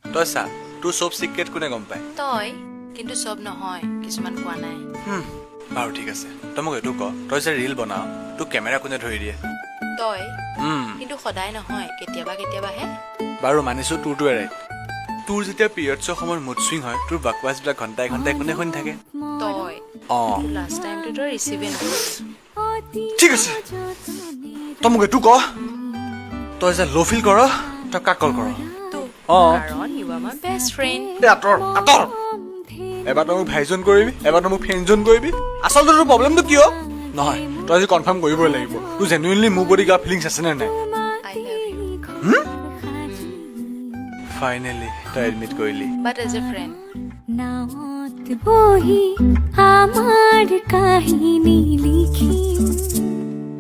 তই চা তোৰ চব চিক্ৰেট কোনে গম পায় তই কিন্তু চব নহয় কিছুমান কোৱা নাই বাৰু ঠিক আছে তই মোক এইটো ক তই যে ৰিল বনাও তোক কেমেৰা কোনে ধৰি দিয়ে তই কিন্তু সদায় নহয় কেতিয়াবা কেতিয়াবাহে বাৰু মানিছো তোৰটো ৰাইট তোৰ যেতিয়া পিৰিয়ডছৰ সময়ত মুড চুইং হয় তোৰ বাকৱাছবিলাক ঘণ্টাই ঘণ্টাই কোনে শুনি থাকে তই অঁ লাষ্ট টাইমটো তই ৰিচিভে নকৰিলি ঠিক আছে তই মোক এইটো ক তই যে ল' ফিল কৰ তই কাক কল কৰ অঁ কাৰণ you are my best friend আঁতৰ এবাৰ তই মোক ভাইজন কৰিবি এবাৰ তই মোক ফ্ৰেণ্ডজন কৰিবি আচলতে তোৰ প্ৰব্লেমটো কিয় নহয় তই আজি কনফাৰ্ম কৰিবই লাগিব তোৰ জেনুইনলি মোৰ প্ৰতি কিবা ফিলিংছ আছে নে নাই আই লাভ ইউ ফাইনেলি তই এডমিট কৰিলি বাট এজ এ ফ্ৰেণ্ড নাৱত বহি আমাৰ কাহিনী